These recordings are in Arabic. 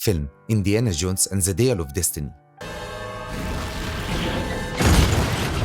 فيلم إنديانا جونز and the Dial of Destiny.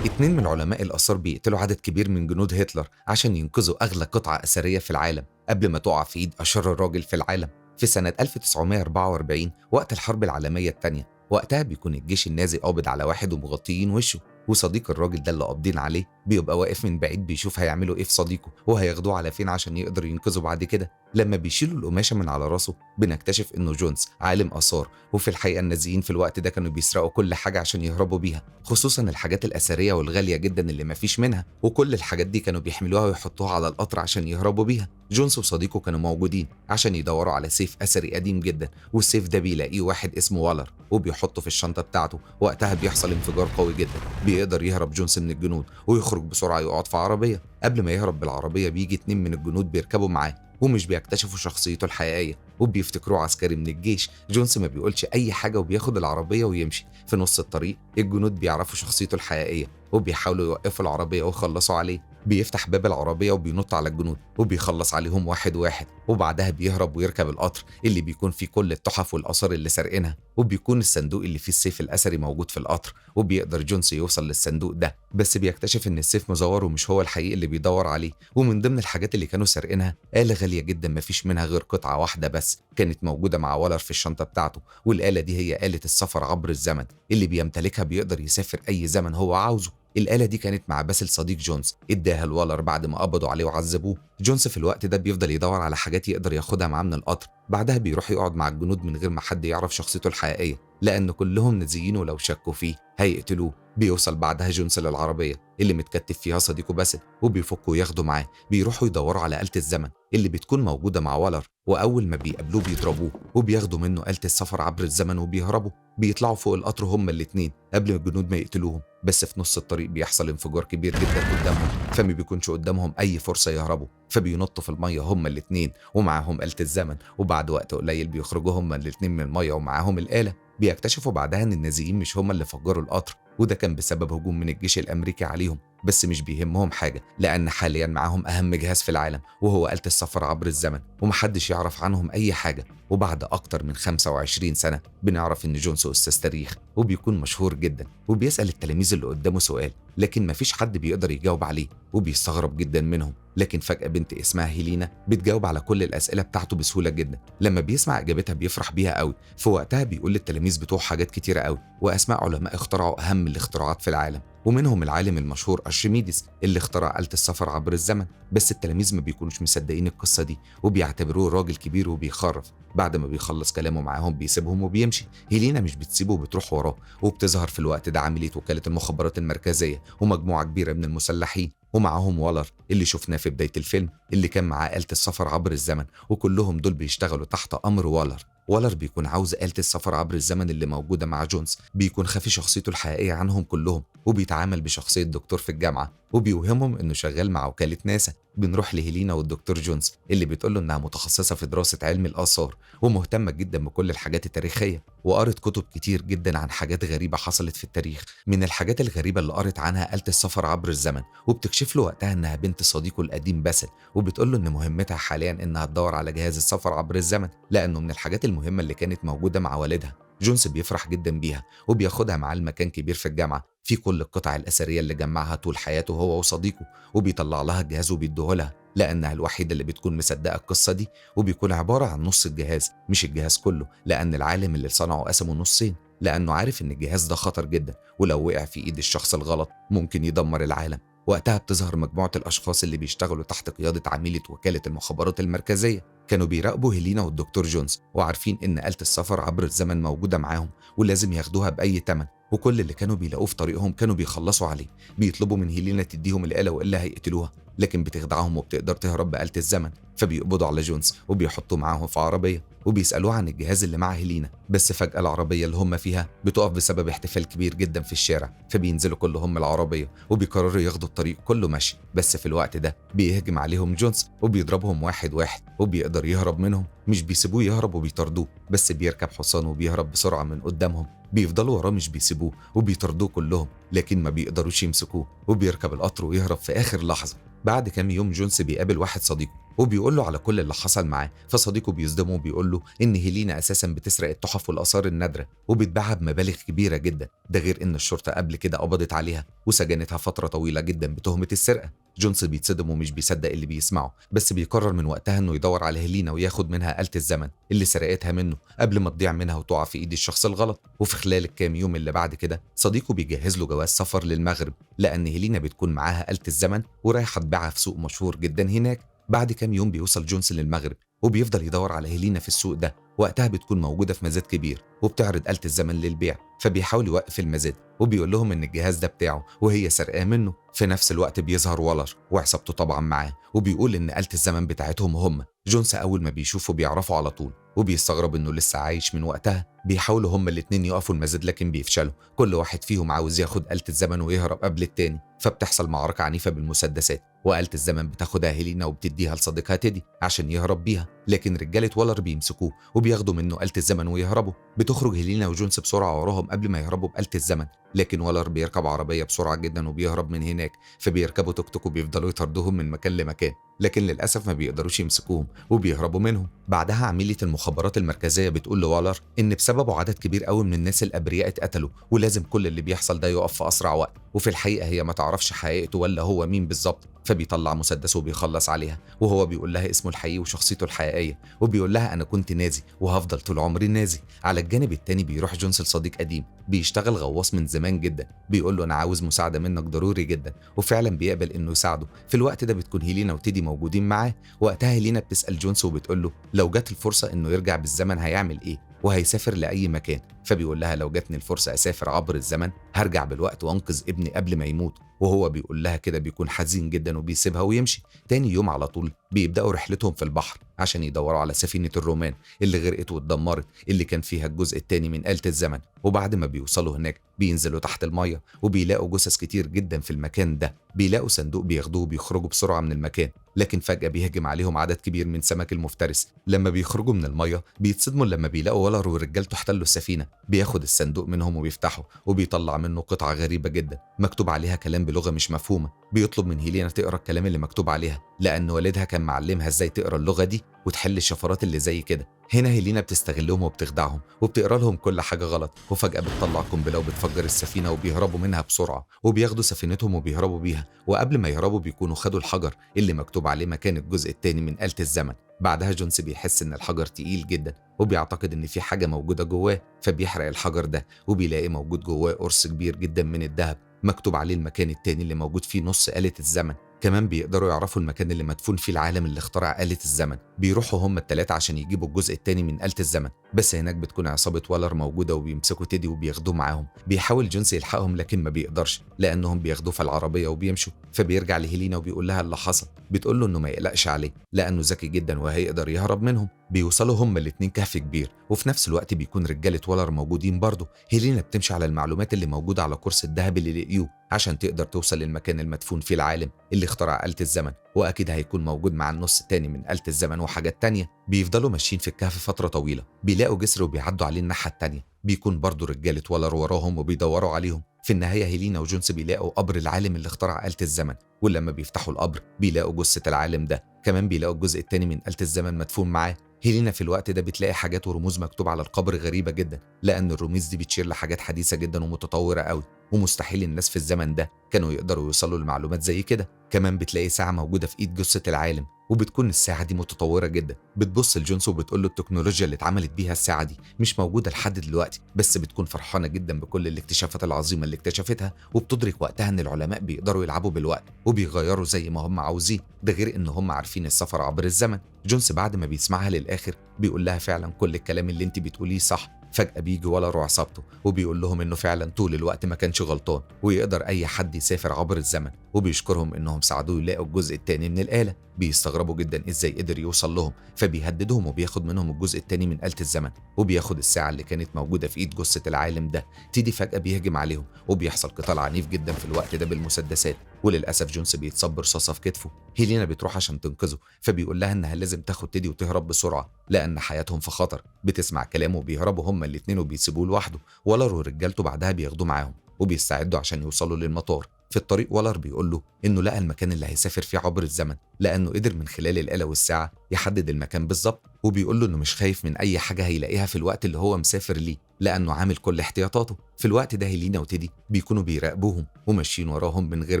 اتنين من علماء الآثار بيقتلوا عدد كبير من جنود هتلر عشان ينقذوا أغلى قطعة أثرية في العالم قبل ما تقع في إيد أشر راجل في العالم في سنة 1944 وقت الحرب العالمية التانية. وقتها بيكون الجيش النازي قابض على واحد ومغطيين وشه، وصديق الراجل ده اللي قابضين عليه بيبقى واقف من بعيد بيشوف هيعملوا ايه في صديقه وهياخدوه على فين عشان يقدر ينقذه بعد كده. لما بيشيلوا القماشة من على راسه بنكتشف انه جونز عالم آثار، وفي الحقيقة النازيين في الوقت ده كانوا بيسرقوا كل حاجة عشان يهربوا بيها، خصوصا الحاجات الأثرية والغالية جدا اللي مفيش منها، وكل الحاجات دي كانوا بيحملوها ويحطوها على القطر عشان يهربوا بيها. جونز وصديقه كانوا موجودين عشان يدوروا على سيف أثري قديم جدا، والسيف ده بيلاقيه واحد اسمه والر وبيحطه في الشنطة بتاعته. وقتها بيحصل انفجار قوي جدا، بيقدر يهرب جونز من الجنود ويخرج بسرعة يقعد في عربية. قبل ما يهرب بالعربية بيجي اتنين من الجنود بيركبوا معاه ومش بيكتشفوا شخصيته الحقيقية وبيفتكروه عسكري من الجيش. جونز ما بيقولش أي حاجة وبياخد العربية ويمشي. في نص الطريق الجنود بيعرفوا شخصيته الحقيقية وبيحاولوا يوقفوا العربية ويخلصوا عليه. بيفتح باب العربية وبينط على الجنود وبيخلص عليهم واحد واحد، وبعدها بيهرب ويركب القطر اللي بيكون فيه كل التحف والآثار اللي سارقينها، وبيكون الصندوق اللي فيه السيف الأثري موجود في القطر. وبيقدر جونز يوصل للصندوق ده، بس بيكتشف إن السيف مزور ومش هو الحقيقي اللي بيدور عليه. ومن ضمن الحاجات اللي كانوا سارقينها آلة غالية جدا مفيش منها غير قطعة واحدة بس كانت موجودة مع والر في الشنطة بتاعته، والآلة دي هي آلة السفر عبر الزمن اللي بيمتلكها بيقدر يسافر أي زمن هو عاوزه. الآلة دي كانت مع باسل صديق جونز، اداها لوالر بعد ما قبضوا عليه وعذبوه. جونز في الوقت ده بيفضل يدور على حاجات يقدر ياخدها معاه من القطر. بعدها بيروح يقعد مع الجنود من غير ما حد يعرف شخصيته الحقيقية، لأن كلهم نازيين ولو شكوا فيه هيقتلوه. بيوصل بعدها جونز للعربية اللي متكتف فيها صديقه باسل وبيفكوا وياخدوا معاه. بيروحوا يدوروا على آلة الزمن اللي بتكون موجودة مع والر، وأول ما بيقابلوه بيضربوه وبياخدوا منه آلة السفر عبر الزمن وبيهربوا. بيطلعوا فوق القطر هما الاتنين قبل ما الجنود ما يقتلوهم، بس في نص الطريق بيحصل انفجار كبير جدا قدامهم، فما بيكونش قدامهم أي فرصة يهربوا، فبينطوا في المية هما الاتنين ومعاهم آلة الزمن. وبعد وقت قليل بيخرجوا هما الاتنين من المية ومعاهم الآلة. بيكتشفوا بعدها إن النازيين مش هما اللي فجروا القطر، وده كان بسبب هجوم من الجيش الأمريكي عليهم، بس مش بيهمهم حاجة لأن حاليا معاهم أهم جهاز في العالم وهو آلة السفر عبر الزمن، ومحدش يعرف عنهم أي حاجة. وبعد أكتر من 25 سنة بنعرف إن جونز أستاذ تاريخ وبيكون مشهور جدا، وبيسأل التلاميذ اللي قدامه سؤال لكن مفيش حد بيقدر يجاوب عليه، وبيستغرب جدا منهم. لكن فجأة بنت اسمها هيلينا بتجاوب على كل الأسئلة بتاعته بسهولة جدا. لما بيسمع إجابتها بيفرح بيها قوي. في وقتها بيقول للتلاميذ بتوع حاجات كتيرة قوي وأسماء علماء اخترعوا أهم الاختراعات في العالم، ومنهم العالم المشهور أرشميدس اللي اخترع آلة السفر عبر الزمن. بس التلاميذ ما بيكونوش مصدقين القصة دي وبيعتبروه راجل كبير وبيخرف. بعد ما بيخلص كلامه معاهم بيسيبهم وبيمشي. هيلينا مش بتسيبه وبتروح وراه، وبتظهر في الوقت ده عملية وكالة المخابرات المركزية ومجموعة كبيرة من المسلحين، ومعاهم والر اللي شفناه في بداية الفيلم اللي كان معاه آلة السفر عبر الزمن، وكلهم دول بيشتغلوا تحت أمر والر. والر بيكون عاوز آلة السفر عبر الزمن اللي موجودة مع جونز، بيكون خافي شخصيته الحقيقية عنهم كلهم وبيتعامل بشخصية دكتور في الجامعة وبيوهمهم إنه شغال مع وكالة ناسا. بنروح لهيلينا والدكتور جونز اللي بتقوله إنها متخصصة في دراسة علم الآثار ومهتمة جدا بكل الحاجات التاريخية، وقرت كتب كتير جدا عن حاجات غريبة حصلت في التاريخ. من الحاجات الغريبة اللي قرت عنها آلة السفر عبر الزمن، وبتكشف له وقتها إنها بنت صديقه القديم باسل، وبتقوله إن مهمتها حاليا إنها تدور على جهاز السفر عبر الزمن لأنه من الحاجات المهمة اللي كانت موجودة مع والدها. جونز بيفرح جدا بيها وبياخدها معاه لمكان كبير في الجامعة في كل القطع الأثرية اللي جمعها طول حياته هو وصديقه، وبيطلع لها الجهاز وبيديه لها لأنها الوحيدة اللي بتكون مصدقة القصة دي. وبيكون عبارة عن نص الجهاز مش الجهاز كله، لأن العالم اللي صنعه قسمه نصين لأنه عارف إن الجهاز ده خطر جدا ولو وقع في إيد الشخص الغلط ممكن يدمر العالم. وقتها بتظهر مجموعة الأشخاص اللي بيشتغلوا تحت قيادة عميلة وكالة المخابرات المركزية، كانوا بيراقبوا هيلينا والدكتور جونز وعارفين إن آلة السفر عبر الزمن موجودة معاهم ولازم ياخدوها بأي تمن، وكل اللي كانوا بيلاقوه في طريقهم كانوا بيخلصوا عليه. بيطلبوا من هيلينا تديهم الآلة وإلا هيقتلوها، لكن بتخدعهم وبتقدر تهرب بآلة الزمن. فبيقبضوا على جونز وبيحطوه معاهم في عربية وبيسألوه عن الجهاز اللي مع هيلينا، بس فجأة العربية اللي هم فيها بتقف بسبب احتفال كبير جدا في الشارع، فبينزلوا كلهم من العربية وبيقرروا ياخدوا الطريق كله مشي. بس في الوقت ده بيهجم عليهم جونز وبيضربهم واحد واحد وبيقدر يهرب منهم. مش بيسيبوه يهرب وبيطردوه، بس بيركب حصان وبيهرب بسرعة من قدامهم. بيفضلوا وراه مش بيسيبوه وبيطردوه كلهم، لكن ما بيقدروش يمسكوه وبيركب القطر ويهرب في آخر لحظة. بعد كام يوم جونز بيقابل واحد صديقه وبيقول له على كل اللي حصل معاه. فصديقه بيصدمه وبيقول له إن هيلينا أساسا بتسرق التحف والآثار النادرة وبتبيعها بمبالغ كبيرة جدا، ده غير إن الشرطة قبل كده قبضت عليها وسجنتها فترة طويلة جدا بتهمة السرقة. جونس بيتصدم ومش بيصدق اللي بيسمعه، بس بيقرر من وقتها إنه يدور على هيلينا وياخد منها آلة الزمن اللي سرقتها منه قبل ما تضيع منها وتقع في إيد الشخص الغلط. وفي خلال الكام يوم اللي بعد كده صديقه بيجهز له جواز سفر للمغرب، لأن هيلينا بتكون معاها آلة الزمن ورايحة تبيعها في سوق مشهور جدا هناك. بعد كام يوم بيوصل جونس للمغرب وبيفضل يدور على هيلينا في السوق ده. وقتها بتكون موجودة في مزاد كبير وبتعرض آلة الزمن للبيع، فبيحاول يوقف المزاد وبيقول لهم إن الجهاز ده بتاعه وهي سرقاه منه. في نفس الوقت بيظهر ولر وعصابته طبعا معاه وبيقول إن آلة الزمن بتاعتهم هم. جونس أول ما بيشوفه بيعرفه على طول وبيستغرب إنه لسه عايش من وقتها. بيحاولوا هما الاتنين يقفوا المزاد لكن بيفشلوا، كل واحد فيهم عاوز ياخد آلة الزمن ويهرب قبل التاني. فبتحصل معركة عنيفة بالمسدسات وآلة الزمن بتاخدها هيلينا وبتديها لصديقها تيدي عشان يهرب بيها، لكن رجالة ولر بيمسكوه وبياخدوا منه آلة الزمن ويهربوا. بتخرج هيلينا وجونس بسرعة وراهم قبل ما يهربوا بآلة الزمن، لكن ولر بيركب عربية بسرعة جدا وبيهرب من هناك. فبيركبوا توك توك وبيفضلوا يطاردوهم من مكان لمكان، لكن للأسف ما بيقدروش يمسكوهم وبيهربوا منهم. بعدها عميلة المخابرات المركزية بتقول لولر إن بسببه عدد كبير قوي من الناس الأبرياء اتقتلوا ولازم كل اللي بيحصل ده يقف في أسرع وقت. وفي الحقيقة هي ما تعرفش حقيقته ولا هو مين بالظبط، فبيطلع مسدسه وبيخلص عليها وهو بيقول لها اسمه الحقيقي وشخصيته الحقيقية، وبيقول لها أنا كنت نازي وهفضل طول عمري نازي. على الجانب التاني بيروح جونس لصديق قديم بيشتغل غواص من زمان جدا، بيقول له أنا عاوز مساعدة منك ضروري جدا، وفعلا بيقبل إنه يساعده. في الوقت ده بتكون هيلينا وتيدي موجودين معاه. وقتها هيلينا بتسأل جونس وبتقول له لو جات الفرصة إنه يرجع بالزمن هيعمل إيه وهيسافر لأي مكان. فبيقول لها لو جاتني الفرصة أسافر عبر الزمن هرجع بالوقت وأنقذ ابني قبل ما يموت. وهو بيقول لها كده بيكون حزين جدا وبيسيبها ويمشي. تاني يوم على طول بيبدأوا رحلتهم في البحر عشان يدوروا على سفينة الرومان اللي غرقت واتدمرت اللي كان فيها الجزء التاني من آلة الزمن. وبعد ما بيوصلوا هناك بينزلوا تحت المية وبيلاقوا جثث كتير جدا في المكان ده. بيلاقوا صندوق بياخدوه وبيخرجوا بسرعة من المكان، لكن فجأة بيهجم عليهم عدد كبير من سمك المفترس. لما بيخرجوا من المية بيتصدموا لما بيلاقوا ولر ورجالته احتلوا السفينة. بياخد الصندوق منهم وبيفتحه وبيطلع منه قطعة غريبة جدا مكتوب عليها كلام بلغة مش مفهومة. بيطلب من هيلينا تقرا الكلام اللي مكتوب عليها لأن والدها كان معلمها ازاي تقرا اللغة دي وتحل الشفرات اللي زي كده. هنا هيلينا بتستغلهم وبتخدعهم وبتقرا لهم كل حاجة غلط، وفجأة بتطلع قنبلة وبتفجر السفينة وبيهربوا منها بسرعة وبياخدوا سفينتهم وبيهربوا بيها. وقبل ما يهربوا بيكونوا خدوا الحجر اللي مكتوب عليه مكان الجزء التاني من آلة الزمن. بعدها جونس بيحس ان الحجر تقيل جدا وبيعتقد ان في حاجة موجودة جواه، فبيحرق الحجر ده وبيلاقي موجود جواه قرص كبير جدا من الذهب مكتوب عليه المكان التاني اللي موجود فيه نص آلة الزمن. كمان بيقدروا يعرفوا المكان اللي مدفون فيه العالم اللي اخترع آلة الزمن. بيروحوا هم التلاتة عشان يجيبوا الجزء التاني من آلة الزمن، بس هناك بتكون عصابة ولر موجودة وبيمسكوا تيدي وبياخدوه معاهم. بيحاول جونس يلحقهم لكن ما بيقدرش لأنهم بياخدوه في العربية وبيمشوا. فبيرجع لهيلينا وبيقول لها اللي حصل، بتقول له إنه ما يقلقش عليه لأنه ذكي جدا وهيقدر يهرب منهم. بيوصلوا هم الاتنين كهف كبير وفي نفس الوقت بيكون رجالة ولر موجودين برضه. هيلينا بتمشي على المعلومات اللي موجودة على كرسي الذهب اللي لقيوه عشان تقدر توصل للمكان المدفون فيه العالم اللي اخترع آلة الزمن، وأكيد هيكون موجود مع النص التاني من آلة الزمن وحاجات تانية. بيفضلوا ماشيين في الكهف فترة طويلة، بيلاقوا جسر وبيعدوا عليه الناحية التانية، بيكون برضه رجالة ولر وراهم وبيدوروا عليهم. في النهاية هيلينا وجونس بيلاقوا قبر العالم اللي اخترع آلة الزمن، ولما بيفتحوا القبر بيلاقوا جثة العالم ده. كمان بيلاقوا الجزء التاني من آلة الزمن مدفون معاه. هيلينا في الوقت ده بتلاقي حاجات ورموز مكتوب على القبر غريبة جدا، لأن الرموز دي بتشير لحاجات حديثة جدا ومتطورة قوي، ومستحيل الناس في الزمن ده كانوا يقدروا يوصلوا لمعلومات زي كده. كمان بتلاقي ساعة موجودة في إيد جثة العالم، وبتكون الساعة دي متطورة جدا. بتبص لجونس وبتقول له التكنولوجيا اللي اتعملت بيها الساعة دي مش موجودة لحد دلوقتي، بس بتكون فرحانة جدا بكل الاكتشافات العظيمة اللي اكتشفتها، وبتدرك وقتها ان العلماء بيقدروا يلعبوا بالوقت وبيغيروا زي ما هم عاوزين، ده غير ان هم عارفين السفر عبر الزمن. جونس بعد ما بيسمعها للآخر بيقول لها فعلا كل الكلام اللي انت بتقوليه صح. فجأة بيجي ولر وعصابته وبيقول لهم انه فعلا طول الوقت ما كانش غلطان ويقدر اي حد يسافر عبر الزمن، وبيشكرهم انهم ساعدوه يلاقوا الجزء التاني من الآلة. بيستغربوا جدا ازاي قدر يوصل لهم، فبيهددهم وبياخد منهم الجزء التاني من آلة الزمن، وبياخد الساعة اللي كانت موجودة في ايد جثة العالم ده. تيدي فجأة بيهجم عليهم وبيحصل قتال عنيف جدا في الوقت ده بالمسدسات، وللأسف جونس بيتصب رصاصة في كتفه. هيلينا بتروح عشان تنقذه، فبيقول لها انها لازم تاخد تيدي وتهرب بسرعة لأن حياتهم في خطر. بتسمع كلامه وبيهربوا هما الاتنين وبيسيبوه لوحده. ولر ورجالته بعدها بياخدوه معاهم وبيستعدوا عشان يوصلوا للمطار. في الطريق والر بيقول له إنه لقى المكان اللي هيسافر فيه عبر الزمن، لأنه قدر من خلال الآلة والساعة يحدد المكان بالظبط، وبيقول له إنه مش خايف من أي حاجة هيلاقيها في الوقت اللي هو مسافر ليه، لأنه عامل كل احتياطاته. في الوقت ده هيلينا وتيدي بيكونوا بيراقبوهم وماشيين وراهم من غير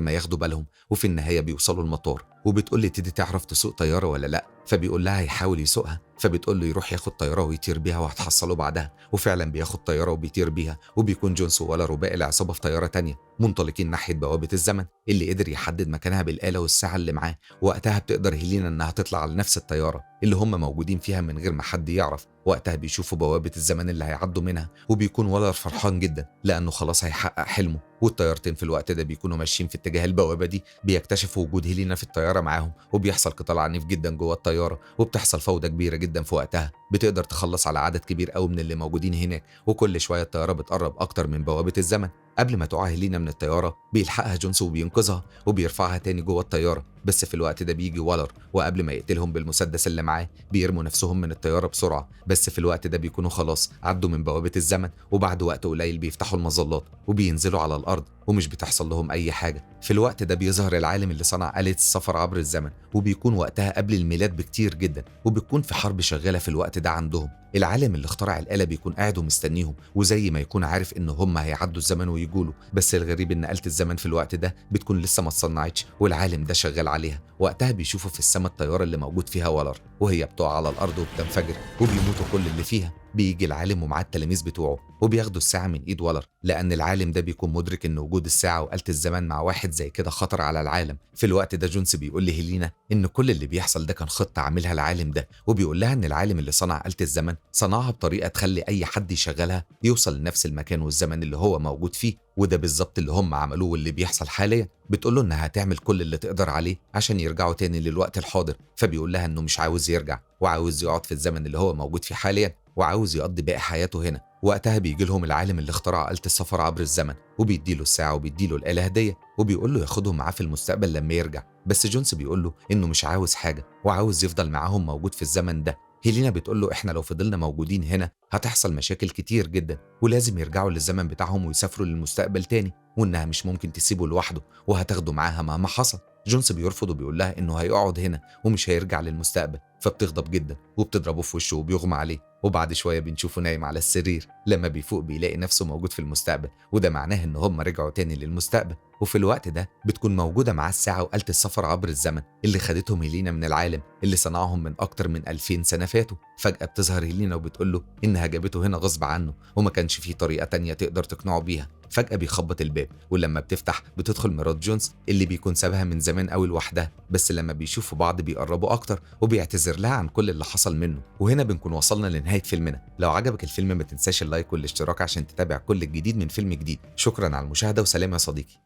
ما ياخدوا بالهم، وفي النهاية بيوصلوا المطار. وبتقول لي تيدي تعرف تسوق طيارة ولا لأ؟ فبيقول لها هيحاول يسوقها، فبتقول له يروح ياخد طيارة ويطير بيها وهتحصله بعدها. وفعلا بياخد طيارة وبيطير بيها، وبيكون جونس وولر وباقي العصابة في طيارة تانية منطلقين ناحية بوابة الزمن اللي قدر يحدد مكانها بالآلة والساعة اللي معاه. وقتها بتقدر هيلينا إنها تطلع على نفس الطيارة اللي هم موجودين فيها من غير ما حد يعرف. وقتها بيشوفوا بوابة الزمن اللي هيعدوا منها، وبيكون ولر فرحان جدا لأنه خلاص هيحقق حلمه. والطيارتين في الوقت ده بيكونوا ماشيين في اتجاه البوابة دي، بيكتشفوا وجود هيلينا في الطيارة معاهم، وبيحصل قتال عنيف جدا جوه الطيارة، وبتحصل فوضى كبيرة جدا. في وقتها بتقدر تخلص على عدد كبير قوي من اللي موجودين هناك، وكل شوية الطيارة بتقرب أكتر من بوابة الزمن. قبل ما تقع هيلينا من الطيارة بيلحقها جونس وبينقذها وبيرفعها تاني جوه الطيارة. بس في الوقت ده بيجي والر، وقبل ما يقتلهم بالمسدس اللي معاه بيرموا نفسهم من الطيارة بسرعة. بس في الوقت ده بيكونوا خلاص عدوا من بوابة الزمن، وبعد وقت قليل بيفتحوا المظلات وبينزلوا على الأرض ومش بتحصل لهم أي حاجة. في الوقت ده بيظهر العالم اللي صنع آلة السفر عبر الزمن، وبيكون وقتها قبل الميلاد بكتير جدا، وبتكون في حرب شغالة في الوقت ده عندهم. العالم اللي اخترع الآلة بيكون قاعد ومستنيهم، وزي ما يكون عارف إن هم هيعدوا الزمن ويجوله. بس الغريب إن آلة الزمن في الوقت ده بتكون لسه ما اتصنعتش، والعالم ده شغال عليها. وقتها بيشوفوا في السماء الطيارة اللي موجود فيها ولر، وهي بتقع على الأرض وبتنفجر وبيموتوا كل اللي فيها. بيجي العالم ومعاه التلاميذ بتوعه وبياخدوا الساعة من إيد ولر، لأن العالم ده بيكون مدرك إن وجود الساعة وآلة الزمن مع واحد زي كده خطر على العالم. في الوقت ده جونس بيقول لهيلينا إن كل اللي بيحصل ده كان خطة عاملها العالم ده، وبيقول لها إن العالم اللي صنع آلة الزمن صنعها بطريقة تخلي أي حد يشغلها يوصل لنفس المكان والزمن اللي هو موجود فيه، وده بالظبط اللي هم عملوه واللي بيحصل حاليا. بتقوله إنها هتعمل كل اللي تقدر عليه عشان يرجعوا تاني للوقت الحاضر، فبيقول لها إنه مش عاوز يرجع، وعاوز يقعد في الزمن اللي هو موجود فيه حاليا، وعاوز يقضي باقي حياته هنا. وقتها بيجي لهم العالم اللي اخترع آلة السفر عبر الزمن، وبيديله الساعة وبيديله الآلة هدية، وبيقول له ياخدهم معاه في المستقبل لما يرجع. بس جونس بيقول له إنه مش عاوز حاجة، وعاوز يفضل معاهم موجود في الزمن ده. هيلينا بتقول له إحنا لو فضلنا موجودين هنا هتحصل مشاكل كتير جدا، ولازم يرجعوا للزمن بتاعهم ويسافروا للمستقبل تاني، وإنها مش ممكن تسيبه لوحده وهتاخده معاها مهما حصل. جونس بيرفض وبيقول لها إنه هيقعد هنا ومش هيرجع للمستقبل، فبتغضب جدا وبتضربه في وشه وبيغمى عليه. وبعد شوية بنشوفه نايم على السرير، لما بيفوق بيلاقي نفسه موجود في المستقبل، وده معناه إن هم رجعوا تاني للمستقبل. وفي الوقت ده بتكون موجودة معاه الساعة وآلة السفر عبر الزمن اللي خدتهم هيلينا من العالم اللي صنعهم من أكتر من 2000 سنة فاتوا. فجأة بتظهر هيلينا وبتقول له إنها جابته هنا غصب عنه، وما كانش فيه طريقة تانية تقدر تقنعه بيها. فجأة بيخبط الباب، ولما بتفتح بتدخل مرات جونز اللي بيكون سابها من زمان قوي لوحدها. بس لما بيشوفوا بعض بيقربوا أكتر، وبيعتذر لها عن كل اللي حصل منه. وهنا بنكون وصلنا لنهاية فيلمنا. لو عجبك الفيلم ما تنساش اللايك والاشتراك عشان تتابع كل الجديد من فيلم جديد. شكرا على المشاهدة وسلام يا صديقي.